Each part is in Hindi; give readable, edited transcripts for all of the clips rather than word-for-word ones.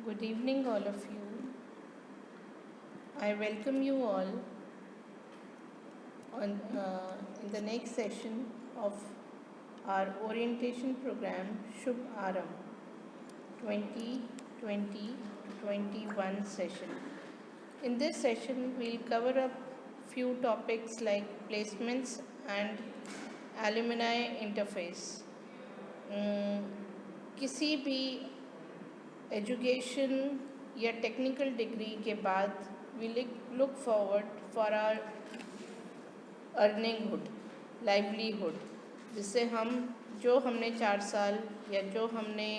Good evening, all of you. I welcome you all in the next session of our orientation program Shubh Aram 2020-21 session. In this session, we'll cover up few topics like placements and alumni interface. किसी भी एजुकेशन या टेक्निकल डिग्री के बाद we look forward for our earninghood livelihood, जिससे हम जो हमने 4 साल या जो हमने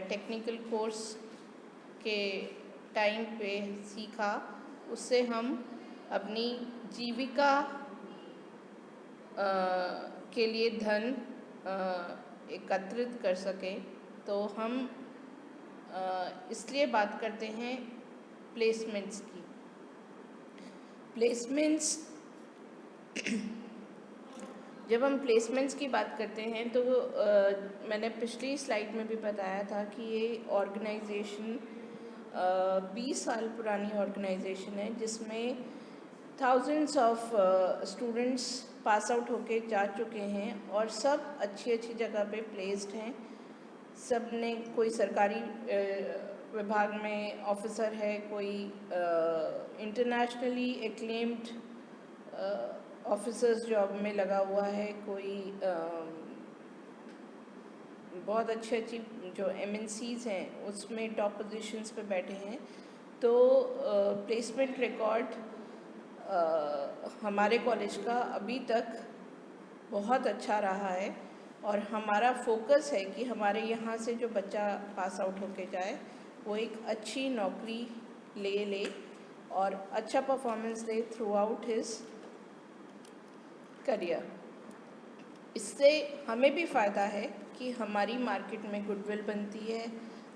टेक्निकल कोर्स के टाइम पे सीखा उससे हम अपनी जीविका के लिए धन एकत्रित कर सकें। तो हम इसलिए बात करते हैं प्लेसमेंट्स की। प्लेसमेंट्स जब हम प्लेसमेंट्स की बात करते हैं तो मैंने पिछली स्लाइड में भी बताया था कि ये ऑर्गेनाइजेशन 20 साल पुरानी ऑर्गेनाइजेशन है, जिसमें thousands of students pass out होके जा चुके हैं और सब अच्छी अच्छी जगह पे प्लेस्ड हैं। सब ने कोई सरकारी विभाग में ऑफिसर है, कोई इंटरनेशनली एक्लेम्ड ऑफिसर्स जॉब में लगा हुआ है, कोई बहुत अच्छी जो MNCs हैं उसमें टॉप पोजीशंस पे बैठे हैं। तो प्लेसमेंट रिकॉर्ड हमारे कॉलेज का अभी तक बहुत अच्छा रहा है और हमारा फोकस है कि हमारे यहाँ से जो बच्चा पास आउट होके जाए वो एक अच्छी नौकरी ले और अच्छा परफॉर्मेंस दे थ्रू आउट हिज करियर। इससे हमें भी फ़ायदा है कि हमारी मार्केट में गुडविल बनती है,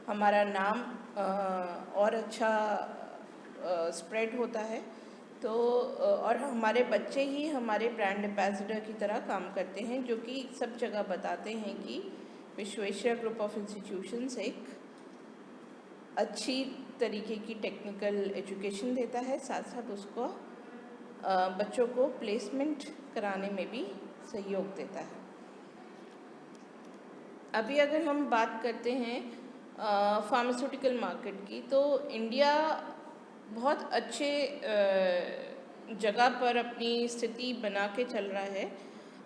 हमारा नाम और अच्छा स्प्रेड होता है। तो और हमारे बच्चे ही हमारे ब्रांड एम्बेसडर की तरह काम करते हैं, जो कि सब जगह बताते हैं कि विश्वेश्वरैया ग्रुप ऑफ इंस्टीट्यूशंस एक अच्छी तरीके की टेक्निकल एजुकेशन देता है, साथ साथ उसको बच्चों को प्लेसमेंट कराने में भी सहयोग देता है। अभी अगर हम बात करते हैं फार्मास्यूटिकल मार्केट की, तो इंडिया बहुत अच्छे जगह पर अपनी स्थिति बना के चल रहा है।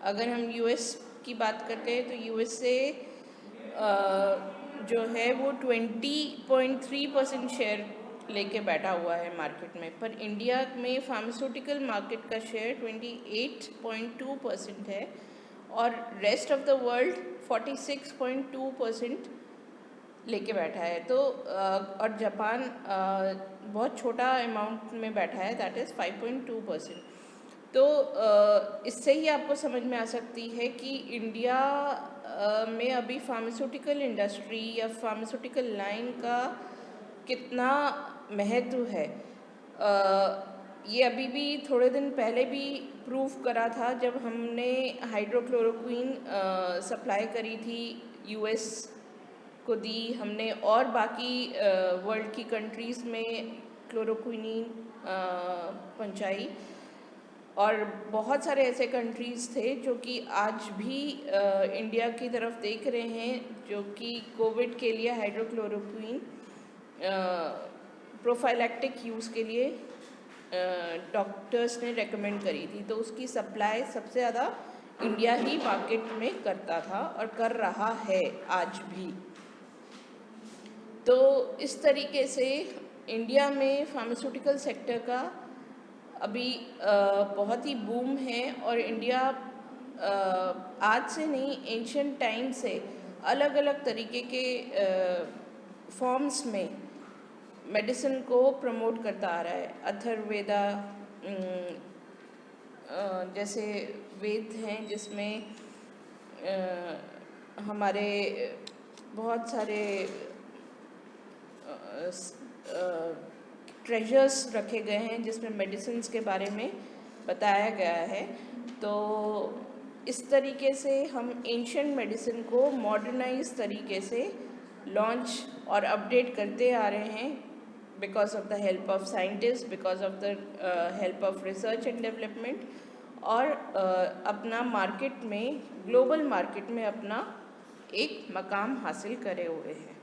अगर हम US की बात करते हैं तो USA जो है वो 20.3% शेयर लेके बैठा हुआ है मार्केट में, पर इंडिया में फार्मास्यूटिकल मार्केट का शेयर 28.2% है और रेस्ट ऑफ द वर्ल्ड 46.2% लेके बैठा है। तो और जापान बहुत छोटा अमाउंट में बैठा है, दैट इज़ 5.2%। तो इससे ही आपको समझ में आ सकती है कि इंडिया में अभी फार्मास्यूटिकल इंडस्ट्री या फार्मास्यूटिकल लाइन का कितना महत्व है। ये अभी भी थोड़े दिन पहले भी प्रूव करा था जब हमने हाइड्रोक्लोरोक्वीन सप्लाई करी थी, US को दी हमने और बाकी वर्ल्ड की कंट्रीज़ में क्लोरोक्विनीन पहुंचाई। और बहुत सारे ऐसे कंट्रीज़ थे जो कि आज भी इंडिया की तरफ देख रहे हैं, जो कि कोविड के लिए हाइड्रोक्लोरोक्विन प्रोफाइलैक्टिक यूज़ के लिए डॉक्टर्स ने रेकमेंड करी थी। तो उसकी सप्लाई सबसे ज़्यादा इंडिया ही मार्केट में करता था और कर रहा है आज भी। तो इस तरीके से इंडिया में फार्मास्यूटिकल सेक्टर का अभी बहुत ही बूम है और इंडिया आज से नहीं, एंशिएंट टाइम से अलग अलग तरीके के फॉर्म्स में मेडिसिन को प्रमोट करता आ रहा है। अथर्ववेदा जैसे वेद हैं जिसमें हमारे बहुत सारे ट्रेजर्स रखे गए हैं जिसमें मेडिसिन्स के बारे में बताया गया है। तो इस तरीके से हम एंशिएंट मेडिसिन को मॉडर्नाइज तरीके से लॉन्च और अपडेट करते आ रहे हैं because of the help of scientist, because of the help of research and development, और अपना मार्केट में, ग्लोबल मार्केट में अपना एक मकाम हासिल करे हुए हैं।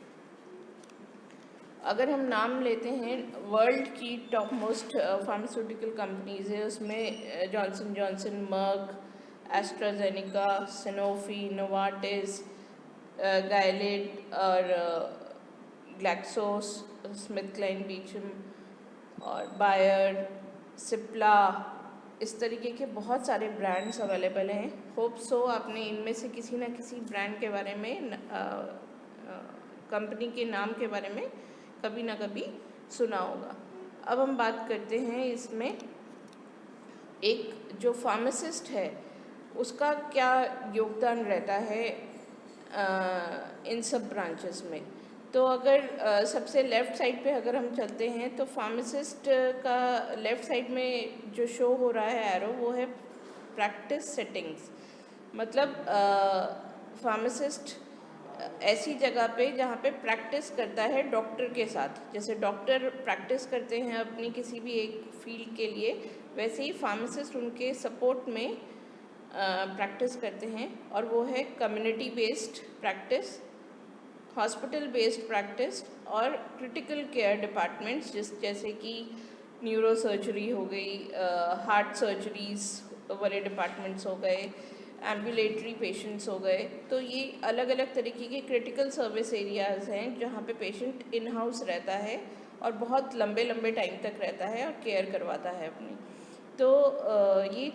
अगर हम नाम लेते हैं वर्ल्ड की टॉप मोस्ट फार्मास्यूटिकल कंपनीज है, उसमें Johnson Johnson, Merck, AstraZeneca, Sanofi, Novartis, गायलेट और ग्लैक्सोस स्मिथ क्लाइन बीचम और बायर, सिप्ला, इस तरीके के बहुत सारे ब्रांड्स अवेलेबल हैं। होप सो आपने इनमें से किसी न किसी ब्रांड के बारे में, कंपनी के नाम के बारे में कभी ना कभी सुना होगा। अब हम बात करते हैं इसमें एक जो फार्मासिस्ट है उसका क्या योगदान रहता है इन सब ब्रांचेस में। तो अगर सबसे लेफ़्ट साइड पे अगर हम चलते हैं तो फार्मासिस्ट का लेफ़्ट साइड में जो शो हो रहा है एरो, वो है प्रैक्टिस सेटिंग्स। मतलब फार्मासिस्ट ऐसी जगह पे जहाँ पे प्रैक्टिस करता है डॉक्टर के साथ। जैसे डॉक्टर प्रैक्टिस करते हैं अपनी किसी भी एक फील्ड के लिए, वैसे ही फार्मासिस्ट उनके सपोर्ट में प्रैक्टिस करते हैं, और वो है community based practice, hospital based practice और क्रिटिकल केयर डिपार्टमेंट्स जैसे कि न्यूरो सर्जरी हो गई, हार्ट सर्जरीज वाले डिपार्टमेंट्स हो गए, एम्बुलेटरी पेशेंट्स हो गए। तो ये अलग अलग तरीके के क्रिटिकल सर्विस एरियाज़ हैं जहाँ पे पेशेंट इन हाउस रहता है और बहुत लंबे लंबे टाइम तक रहता है और केयर करवाता है अपनी। तो ये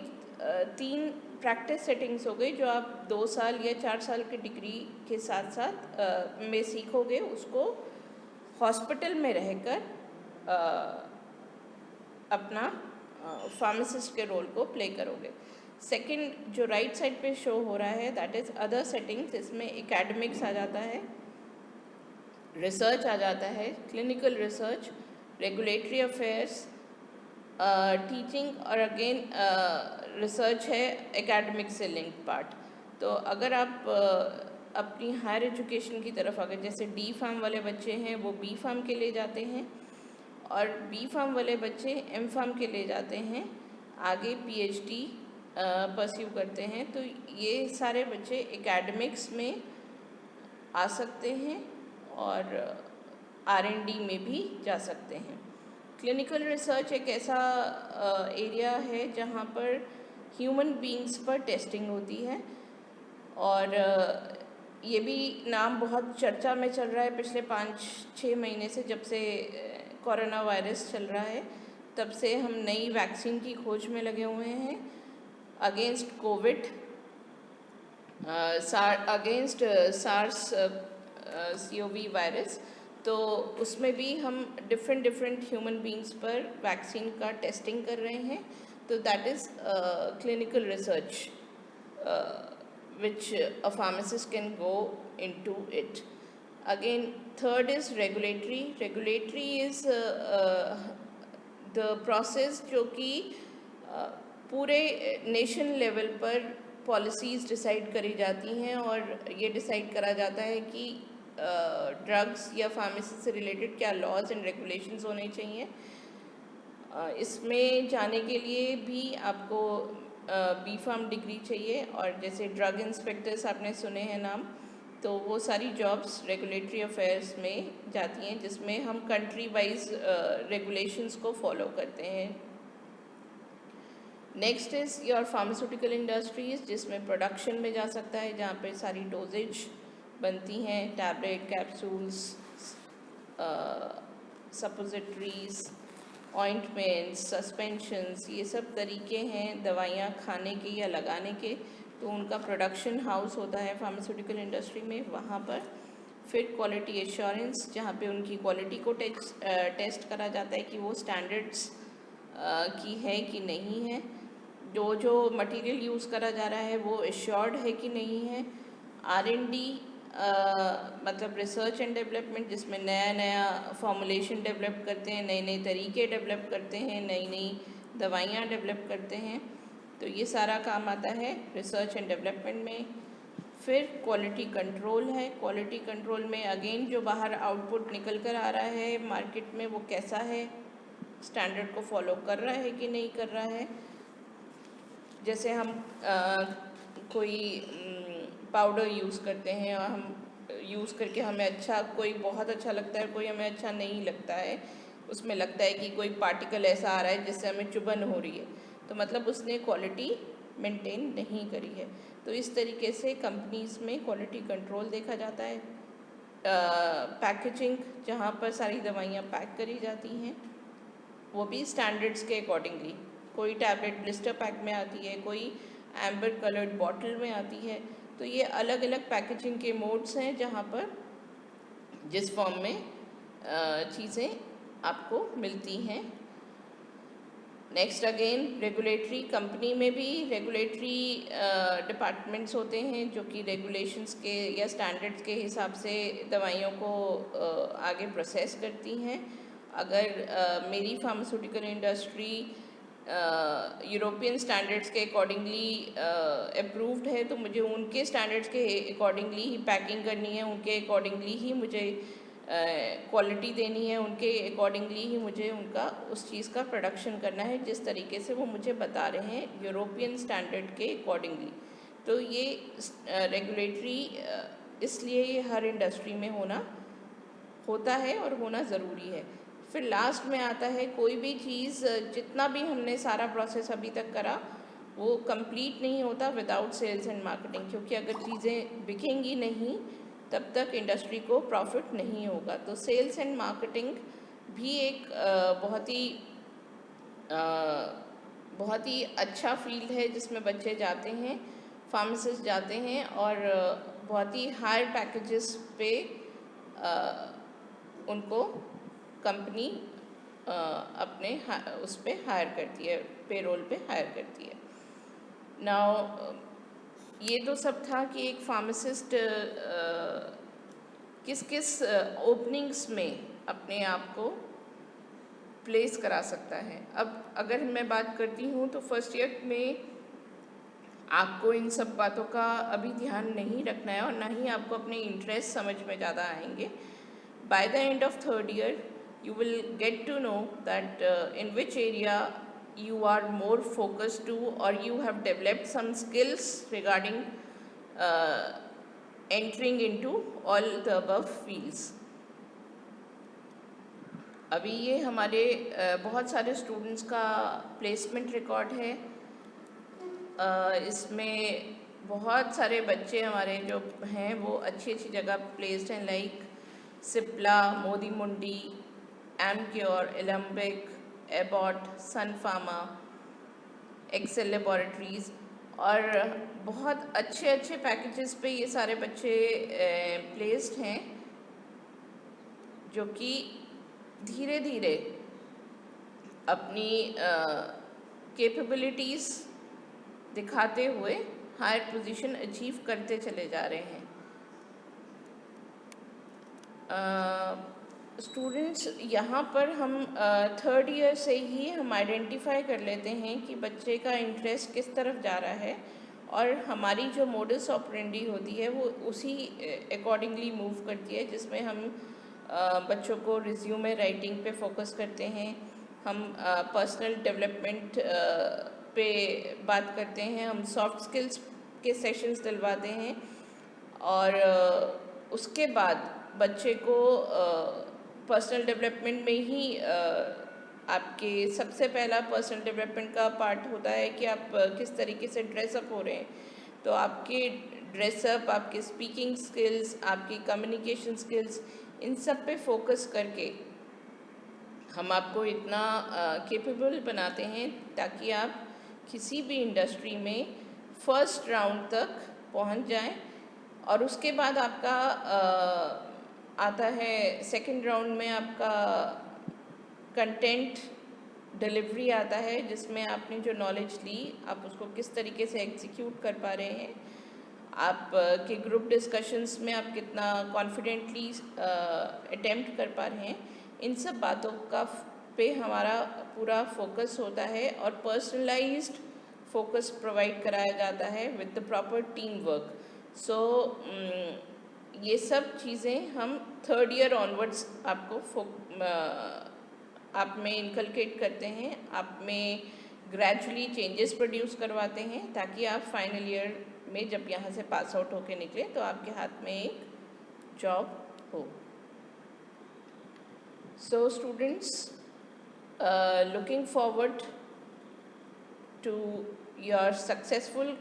3 प्रैक्टिस सेटिंग्स हो गई जो आप 2 साल या 4 साल की डिग्री के साथ साथ में सीखोगे, उसको हॉस्पिटल में रहकर अपना फार्मासिस्ट के रोल को प्ले करोगे। सेकंड जो राइट साइड पे शो हो रहा है दैट इज़ अदर सेटिंग्स। इसमें एकेडमिक्स आ जाता है, रिसर्च आ जाता है, clinical research, regulatory affairs, teaching, और अगेन रिसर्च है एकेडमिक से लिंक पार्ट। तो अगर आप अपनी हायर एजुकेशन की तरफ अगर जैसे डी फार्म वाले बच्चे हैं वो बी फार्म के लिए जाते हैं, और बी फार्म वाले बच्चे एम फार्म के लिए जाते हैं, आगे पीएचडी परस्यू करते हैं। तो ये सारे बच्चे एकेडमिक्स में आ सकते हैं और आर&डी में भी जा सकते हैं। क्लिनिकल रिसर्च एक ऐसा एरिया है जहाँ पर ह्यूमन बीइंग्स पर टेस्टिंग होती है, और ये भी नाम बहुत चर्चा में चल रहा है पिछले 5-6 महीने से। जब से कोरोना वायरस चल रहा है तब से हम नई वैक्सीन की खोज में लगे हुए हैं against covid, against SARS CoV virus. तो उसमें भी हम डिफरेंट ह्यूमन बीइंग्स पर वैक्सीन का टेस्टिंग कर रहे हैं। तो that is clinical research which a pharmacist can go into it. Again, third is regulatory. Regulatory is the process जो कि पूरे नेशन लेवल पर पॉलिसीज़ डिसाइड करी जाती हैं, और ये डिसाइड करा जाता है कि ड्रग्स या फार्मेसी से रिलेटेड क्या लॉज एंड रेगुलेशंस होने चाहिए। इसमें जाने के लिए भी आपको बी फार्म डिग्री चाहिए, और जैसे ड्रग इंस्पेक्टर्स आपने सुने हैं नाम, तो वो सारी जॉब्स रेगुलेटरी अफेयर्स में जाती हैं जिसमें हम कंट्री वाइज रेगुलेशंस को फॉलो करते हैं। Next is your pharmaceutical industries, जिसमें प्रोडक्शन में जा सकता है जहाँ पे सारी डोजेज बनती हैं, tablet, capsules, suppositories, ointments, suspensions, ये सब तरीके हैं दवाइयाँ खाने के या लगाने के। तो उनका प्रोडक्शन हाउस होता है फार्मास्यूटिकल इंडस्ट्री में, वहाँ पर। फिर क्वालिटी एश्योरेंस, जहाँ पे उनकी क्वालिटी को टेस्ट करा जाता है कि वो स्टैंडर्ड्स की है कि नहीं है, जो मटेरियल यूज़ करा जा रहा है वो एश्योर्ड है कि नहीं है। R&D मतलब रिसर्च एंड डेवलपमेंट, जिसमें नया फॉर्मुलेशन डेवलप करते हैं, नए तरीके डेवलप करते हैं, नई दवाइयाँ डेवलप करते हैं। तो ये सारा काम आता है रिसर्च एंड डेवलपमेंट में। फिर क्वालिटी कंट्रोल है। क्वालिटी कंट्रोल में अगेन जो बाहर आउटपुट निकल कर आ रहा है मार्केट में वो कैसा है, स्टैंडर्ड को फॉलो कर रहा है कि नहीं कर रहा है। जैसे हम कोई पाउडर यूज़ करते हैं और हम यूज़ करके हमें अच्छा, कोई बहुत अच्छा लगता है, कोई हमें अच्छा नहीं लगता है, उसमें लगता है कि कोई पार्टिकल ऐसा आ रहा है जिससे हमें चुभन हो रही है, तो मतलब उसने क्वालिटी मेंटेन नहीं करी है। तो इस तरीके से कंपनीज़ में क्वालिटी कंट्रोल देखा जाता है। पैकेजिंग, जहाँ पर सारी दवाइयाँ पैक करी जाती हैं, वो भी स्टैंडर्ड्स के अकॉर्डिंगली, कोई टैबलेट ब्लिस्टर पैक में आती है, कोई एम्बर कलर्ड बॉटल में आती है। तो ये अलग अलग पैकेजिंग के मोड्स हैं जहाँ पर जिस फॉर्म में चीज़ें आपको मिलती हैं। नेक्स्ट अगेन रेगुलेटरी, कंपनी में भी रेगुलेटरी डिपार्टमेंट्स होते हैं जो कि रेगुलेशंस के या स्टैंडर्ड्स के हिसाब से दवाइयों को आगे प्रोसेस करती हैं। अगर मेरी फार्मास्यूटिकल इंडस्ट्री यूरोपियन स्टैंडर्ड्स के अकॉर्डिंगली अप्रूव्ड है तो मुझे उनके स्टैंडर्ड्स के अकॉर्डिंगली ही पैकिंग करनी है, उनके अकॉर्डिंगली ही मुझे क्वालिटी देनी है, उनके अकॉर्डिंगली ही मुझे उनका उस चीज़ का प्रोडक्शन करना है जिस तरीके से वो मुझे बता रहे हैं यूरोपियन स्टैंडर्ड के अकॉर्डिंगली। तो ये रेगुलेटरी इसलिए ये हर इंडस्ट्री में होता है और होना ज़रूरी है। फिर लास्ट में आता है कोई भी चीज़, जितना भी हमने सारा प्रोसेस अभी तक करा वो कंप्लीट नहीं होता विदाउट सेल्स एंड मार्केटिंग, क्योंकि अगर चीज़ें बिकेंगी नहीं तब तक इंडस्ट्री को प्रॉफिट नहीं होगा। तो सेल्स एंड मार्केटिंग भी एक बहुत ही अच्छा फील्ड है जिसमें बच्चे जाते हैं, फार्मासिस्ट जाते हैं और बहुत ही हाई पैकेजेस पे उनको कंपनी अपने उस पे हायर करती है, पेरोल पे हायर करती है। नाउ ये तो सब था कि एक फार्मासिस्ट किस किस ओपनिंग्स में अपने आप को प्लेस करा सकता है। अब अगर मैं बात करती हूँ तो फर्स्ट ईयर में आपको इन सब बातों का अभी ध्यान नहीं रखना है और ना ही आपको अपने इंटरेस्ट समझ में ज़्यादा आएंगे। By the end of third year you will get to know that in which area you are more focused to, or you have developed some skills regarding entering into all the above fields. अभी ये हमारे बहुत सारे स्टूडेंट्स का प्लेसमेंट रिकॉर्ड है। इसमें बहुत सारे बच्चे हमारे जो हैं वो अच्छी अच्छी जगह प्लेस्ड हैं, लाइक सिप्ला, मोदी मुंडी, एमक्योर, एलम्बिक, एबॉट, सन फार्मा, एक्सेल लेबोरेटरीज़, और बहुत अच्छे अच्छे पैकेजेस पे ये सारे बच्चे प्लेस्ड हैं जो कि धीरे धीरे अपनी कैपेबिलिटीज़ दिखाते हुए हायर पोजीशन अचीव करते चले जा रहे हैं। स्टूडेंट्स यहाँ पर हम थर्ड ईयर से ही हम आइडेंटिफाई कर लेते हैं कि बच्चे का इंटरेस्ट किस तरफ जा रहा है और हमारी जो मोडस ऑपरेंडी होती है वो उसी अकॉर्डिंगली मूव करती है, जिसमें हम बच्चों को रिज्यूमे राइटिंग पे फोकस करते हैं, हम पर्सनल डेवलपमेंट पे बात करते हैं, हम सॉफ्ट स्किल्स के सेशंस दिलवाते हैं और उसके बाद बच्चे को पर्सनल डेवलपमेंट में ही आपके सबसे पहला पर्सनल डेवलपमेंट का पार्ट होता है कि आप किस तरीके से ड्रेसअप हो रहे हैं। तो आपके ड्रेसअप, आपके स्पीकिंग स्किल्स, आपकी कम्युनिकेशन स्किल्स, इन सब पे फोकस करके हम आपको इतना कैपेबल बनाते हैं ताकि आप किसी भी इंडस्ट्री में फर्स्ट राउंड तक पहुंच जाएं और उसके बाद आपका आता है सेकंड राउंड में आपका कंटेंट डिलीवरी आता है, जिसमें आपने जो नॉलेज ली आप उसको किस तरीके से एग्जीक्यूट कर पा रहे हैं, आप के ग्रुप डिस्कशंस में आप कितना कॉन्फिडेंटली अटेम्प्ट कर पा रहे हैं, इन सब बातों का पे हमारा पूरा फोकस होता है और पर्सनलाइज्ड फोकस प्रोवाइड कराया जाता है with the proper team work. So ये सब चीज़ें हम थर्ड ईयर ऑनवर्ड्स आपको आप में इनकलकेट करते हैं, आप में ग्रेजुअली चेंजेस प्रोड्यूस करवाते हैं, ताकि आप फाइनल ईयर में जब यहाँ से पास आउट होके निकले तो आपके हाथ में एक जॉब हो. So students, looking forward to your successful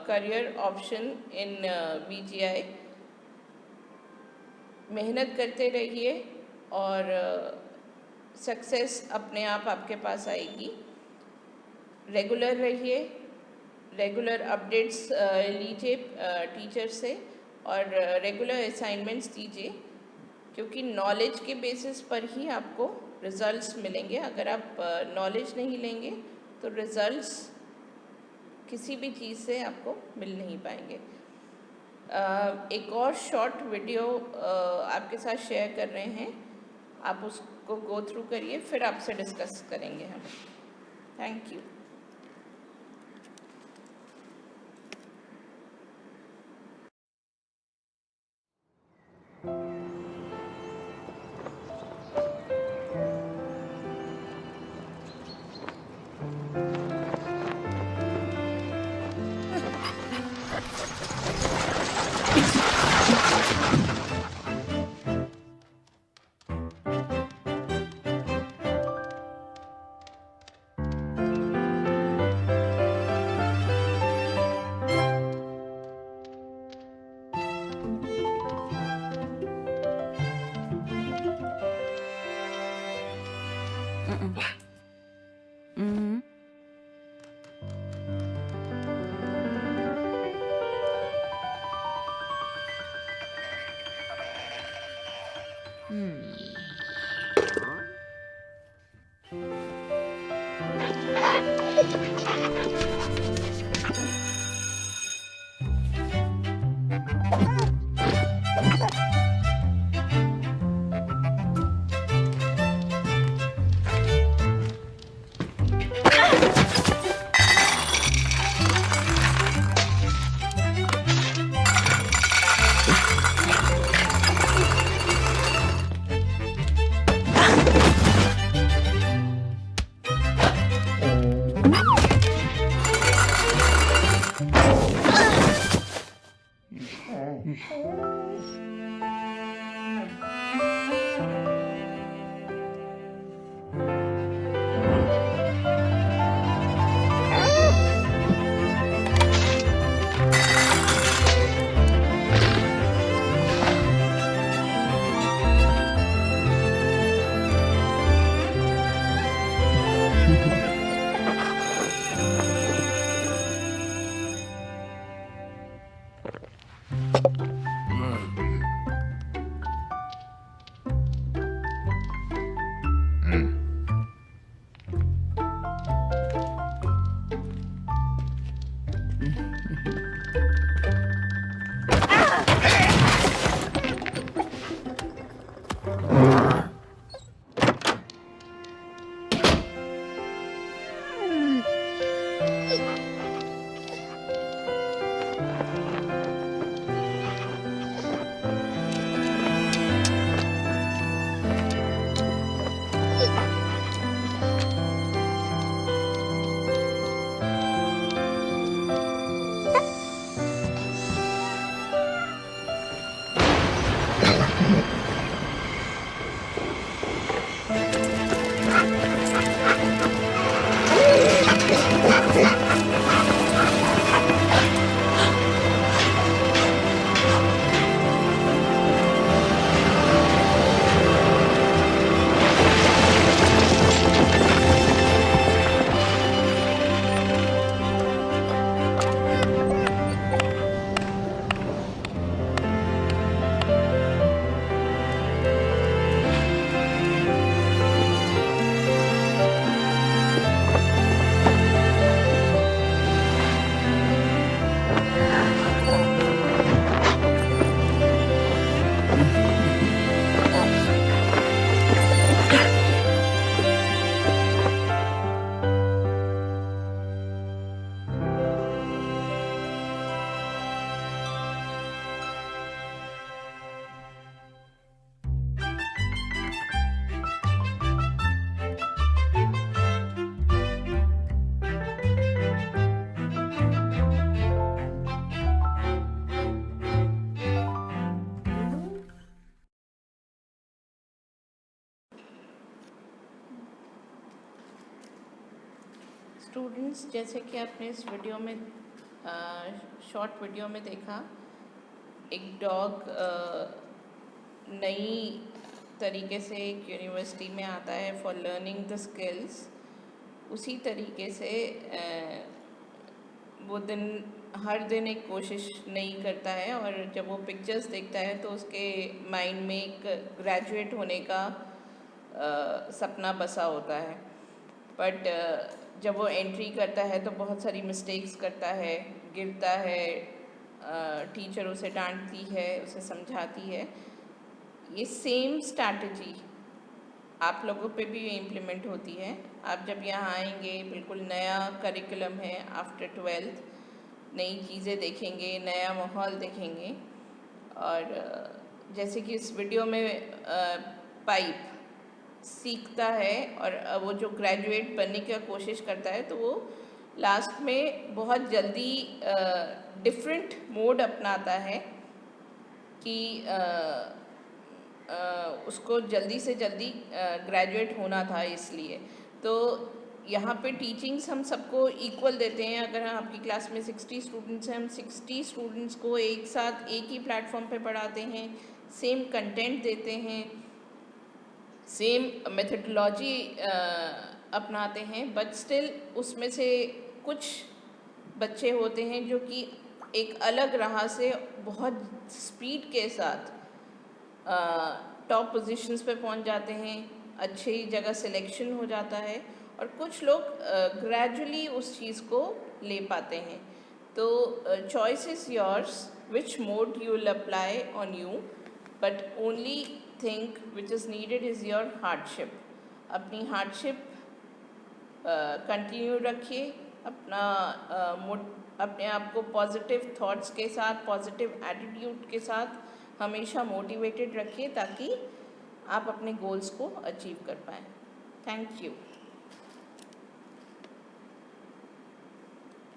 career option in VGI. मेहनत करते रहिए और सक्सेस अपने आप आपके पास आएगी. रेगुलर रहिए, रेगुलर अपडेट्स लीजिए टीचर से और रेगुलर असाइनमेंट्स दीजिए, क्योंकि नॉलेज के बेसिस पर ही आपको रिज़ल्ट्स मिलेंगे. अगर आप नॉलेज नहीं लेंगे तो रिज़ल्ट्स किसी भी चीज़ से आपको मिल नहीं पाएंगे. एक और शॉर्ट वीडियो आपके साथ शेयर कर रहे हैं, आप उसको गो थ्रू करिए, फिर आपसे डिस्कस करेंगे हम. Thank you. Mhm. स्टूडेंट्स, जैसे कि आपने इस वीडियो में शॉर्ट वीडियो में देखा, एक डॉग नई तरीके से एक यूनिवर्सिटी में आता है फॉर लर्निंग द स्किल्स। उसी तरीके से वो हर दिन एक कोशिश नई करता है, और जब वो पिक्चर्स देखता है तो उसके माइंड में एक ग्रेजुएट होने का सपना बसा होता है। बट जब वो एंट्री करता है तो बहुत सारी मिस्टेक्स करता है, गिरता है, टीचर उसे डांटती है, उसे समझाती है। ये सेम स्ट्रैटेजी आप लोगों पे भी इम्प्लीमेंट होती है। आप जब यहाँ आएंगे, बिल्कुल नया करिकुलम है, आफ्टर 12th नई चीज़ें देखेंगे, नया माहौल देखेंगे। और जैसे कि इस वीडियो में पाइप सीखता है और वो जो ग्रेजुएट बनने की कोशिश करता है, तो वो लास्ट में बहुत जल्दी डिफरेंट मोड अपनाता है कि उसको जल्दी से जल्दी ग्रेजुएट होना था, इसलिए। तो यहाँ पे टीचिंग्स हम सबको इक्वल देते हैं। अगर आपकी क्लास में 60 स्टूडेंट्स हैं, हम 60 स्टूडेंट्स को एक साथ एक ही प्लेटफॉर्म पे पढ़ाते हैं, सेम कंटेंट देते हैं, सेम मेथडोलॉजी अपनाते हैं। बट स्टिल उसमें से कुछ बच्चे होते हैं जो कि एक अलग राह से बहुत स्पीड के साथ टॉप पोजीशंस पे पहुंच जाते हैं, अच्छी जगह सिलेक्शन हो जाता है, और कुछ लोग ग्रेजुअली उस चीज़ को ले पाते हैं। तो choice is yours which mode you will apply on you, but only thing which is needed is your hardship. अपनी हार्डशिप कंटिन्यू रखिए, अपने आप को पॉजिटिव थॉट्स के साथ, पॉजिटिव एटीट्यूड के साथ हमेशा मोटिवेटेड रखिए, ताकि आप अपने गोल्स को अचीव कर पाएँ। Thank you.